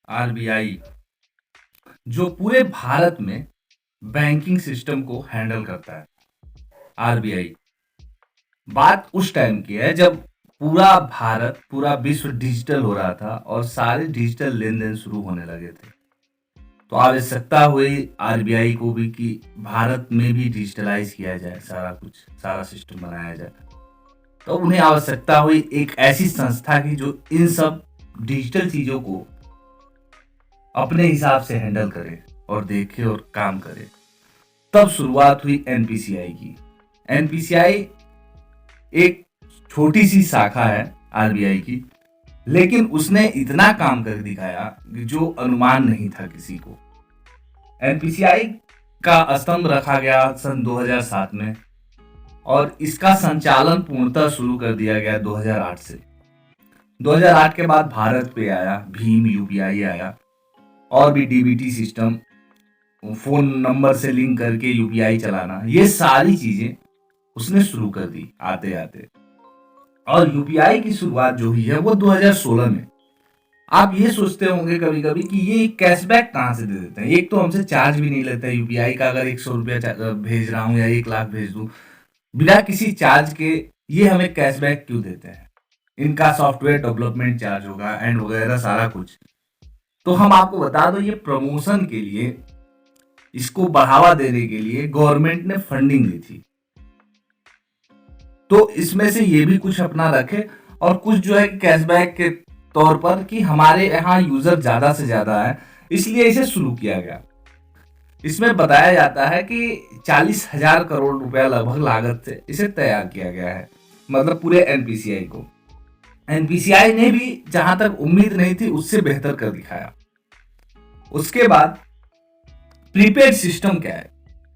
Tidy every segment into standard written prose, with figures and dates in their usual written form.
RBI जो पूरे भारत में बैंकिंग सिस्टम को हैंडल करता है। आरबीआई बात उस टाइम की है जब पूरा भारत, पूरा विश्व डिजिटल हो रहा था और सारे डिजिटल लेन देन शुरू होने लगे थे। तो आवश्यकता हुई आरबीआई को भी कि भारत में भी डिजिटलाइज किया जाए, सारा कुछ, सारा सिस्टम बनाया जाए। तो उन्हें आवश्यकता हुई एक ऐसी संस्था की जो इन सब डिजिटल चीजों को अपने हिसाब से हैंडल करे और देखे और काम करे। तब शुरुआत हुई एनपीसीआई की। एनपीसीआई एक छोटी सी शाखा है आरबीआई की, लेकिन उसने इतना काम कर दिखाया जो अनुमान नहीं था किसी को। एनपीसीआई का स्तंभ रखा गया सन 2007 में और इसका संचालन पूर्णतः शुरू कर दिया गया 2008 से। 2008 के बाद भारत पे आया भीम यूपीआई आया और भी डीबीटी सिस्टम, फोन नंबर से लिंक करके यूपीआई चलाना, ये सारी चीजें उसने शुरू कर दी आते आते। और यूपीआई की शुरुआत जो हुई है वो 2016 में। आप ये सोचते होंगे कभी कभी कि ये कैशबैक कहाँ से दे देते हैं। एक तो हमसे चार्ज भी नहीं लेता है यूपीआई का, अगर 100 रुपया भेज रहा हूँ या 1 लाख भेज दूँ बिना किसी चार्ज के, ये हमें कैशबैक क्यों देते हैं। इनका सॉफ्टवेयर डेवलपमेंट चार्ज होगा एंड वगैरह सारा कुछ। तो हम आपको बता दो, ये प्रमोशन के लिए, इसको बढ़ावा देने के लिए गवर्नमेंट ने फंडिंग दी थी। तो इसमें से ये भी कुछ अपना रखे और कुछ जो है कैशबैक के तौर पर कि हमारे यहाँ यूजर ज्यादा से ज्यादा है, इसलिए इसे शुरू किया गया। इसमें बताया जाता है कि 40,000 करोड़ रुपया लगभग लागत से इसे तैयार किया गया है, मतलब पूरे एनपीसीआई को। एनपीसीआई ने भी जहां तक उम्मीद नहीं थी उससे बेहतर कर दिखाया। उसके बाद प्रीपेड सिस्टम क्या है,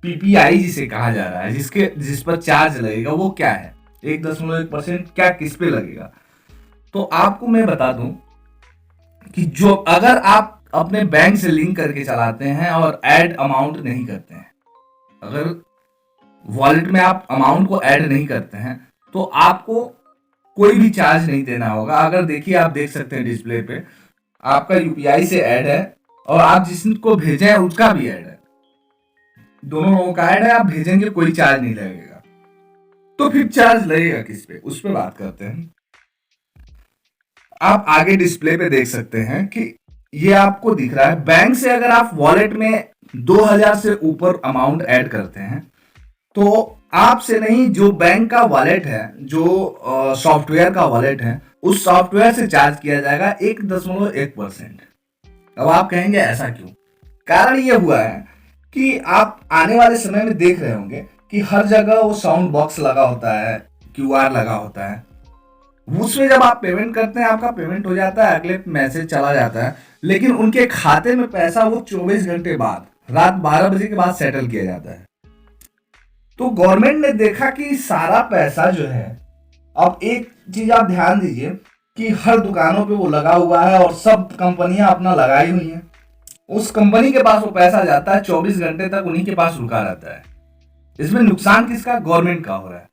पीपीआई जिसे कहा जा रहा है, जिस पर चार्ज लगेगा, वो क्या है, 1.1% क्या किस पे लगेगा। तो आपको मैं बता दूं कि जो अगर आप अपने बैंक से लिंक करके चलाते हैं और ऐड अमाउंट नहीं करते हैं, अगर वॉलेट में आप अमाउंट को ऐड नहीं करते हैं तो आपको कोई भी चार्ज नहीं देना होगा। अगर देखिए, आप देख सकते हैं डिस्प्ले पे आपका यूपीआई से ऐड है और आप जिसको भेजे हैं उसका भी ऐड है, दोनों लोगों का ऐड है, आप भेजेंगे कोई चार्ज नहीं लगेगा। तो फिर चार्ज लगेगा किस पे, उस पे बात करते हैं। आप आगे डिस्प्ले पे देख सकते हैं कि ये आपको दिख रहा है, बैंक से अगर आप वॉलेट में 2000 से ऊपर अमाउंट ऐड करते हैं तो आपसे नहीं, जो बैंक का वॉलेट है, जो सॉफ्टवेयर का वॉलेट है, उस सॉफ्टवेयर से चार्ज किया जाएगा 1.1%। अब आप कहेंगे ऐसा क्यों? कारण ये हुआ है कि आप आने वाले समय में देख रहे होंगे कि हर जगह वो साउंड बॉक्स लगा होता है, क्यूआर लगा होता है। उसमें जब आप पेमेंट करते हैं, आपका पेमेंट हो जाता है, अगले मैसेज चला जाता है, लेकिन उनके खाते में पैसा वो 24 घंटे बाद, रात 12 बजे के बाद सेटल किया जाता है। तो गवर्नमेंट ने देखा कि सारा पैसा जो है, अब एक चीज आप ध्यान दीजिए कि हर दुकानों पे वो लगा हुआ है और सब कंपनियां अपना लगाई हुई हैं। उस कंपनी के पास वो पैसा जाता है, 24 घंटे तक उन्हीं के पास रुका रहता है। इसमें नुकसान किसका? गवर्नमेंट का हो रहा है।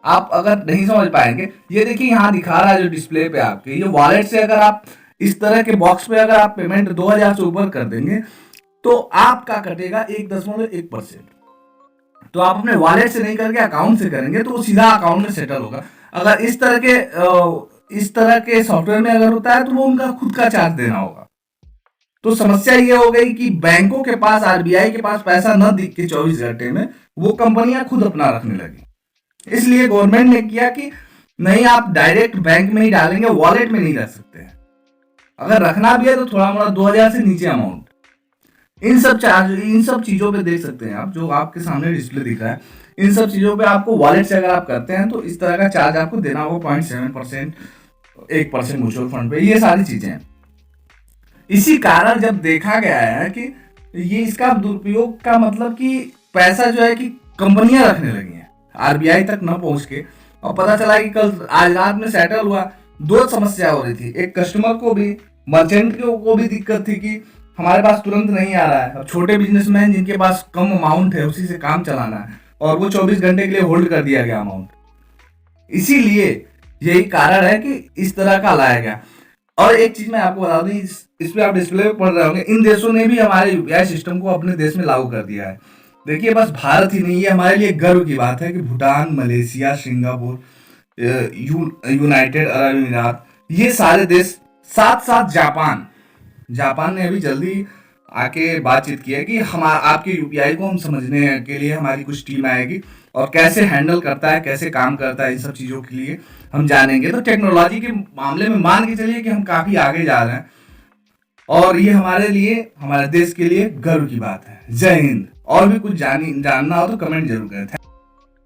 आप अगर नहीं समझ पाएंगे, ये देखिए यहाँ दिखा रहा है जो डिस्प्ले पे आपके, ये वॉलेट से अगर आप इस तरह के बॉक्स पे अगर आप पेमेंट 2000 से ऊपर कर देंगे तो आपका कटेगा 1.1%। तो आप अपने वॉलेट से नहीं करके अकाउंट से करेंगे तो वो सीधा अकाउंट में सेटल होगा। अगर इस तरह के सॉफ्टवेयर में अगर होता है तो वो उनका खुद का चार्ज देना होगा। तो समस्या ये हो गई कि बैंकों के पास, आरबीआई के पास पैसा न दिख के 24 घंटे में वो कंपनियां खुद अपना रखने लगी। इसलिए गवर्नमेंट ने किया कि नहीं, आप डायरेक्ट बैंक में ही डालेंगे, वॉलेट में नहीं रख सकते हैं। अगर रखना भी है तो थोड़ा मोड़ा 2000 से नीचे अमाउंट। इन सब चीजों पे देख सकते हैं आप, जो आपके सामने डिस्प्ले दिख रहा है, इन सब चीजों पे आपको वॉलेट से अगर आप करते हैं तो इस तरह का चार्ज आपको देना होगा, 0.7%, 1% म्यूचुअल फंड पे, ये सारी चीजें हैं। इसी कारण जब देखा गया है कि ये इसका दुरुपयोग का मतलब कि पैसा जो है कि कंपनियां रखने लगी हैं आरबीआई तक न पहुंच के, और पता चला कि कल आज रात में सेटल हुआ। दो समस्या हो रही थी, एक कस्टमर को भी, मर्चेंट को भी दिक्कत थी कि हमारे पास तुरंत नहीं आ रहा है। अब छोटे बिजनेसमैन जिनके पास कम अमाउंट है उसी से काम चलाना है, और वो 24 घंटे के लिए होल्ड कर दिया गया अमाउंट। इसीलिए यही कारण है कि इस तरह का लाया गया। और एक चीज मैं आपको बता दूं, इस पे आप डिस्प्ले पे पढ़ रहे होंगे, इन देशों ने भी हमारे यूपीआई सिस्टम को अपने देश में लागू कर दिया है। देखिए, बस भारत ही नहीं, ये हमारे लिए गर्व की बात है कि Bhutan, Malaysia, Singapore, United Arab अमीरात, ये सारे देश, साथ साथ जापान, जापान ने अभी जल्दी आके बातचीत की है कि हम आपके यूपीआई को हम समझने के लिए हमारी कुछ टीम आएगी और कैसे हैंडल करता है, कैसे काम करता है, इन सब चीज़ों के लिए हम जानेंगे। तो टेक्नोलॉजी के मामले में मान के चलिए कि हम काफ़ी आगे जा रहे हैं और ये हमारे लिए, हमारे देश के लिए गर्व की बात है। जय हिंद। और भी कुछ जानना हो तो कमेंट जरूर करें।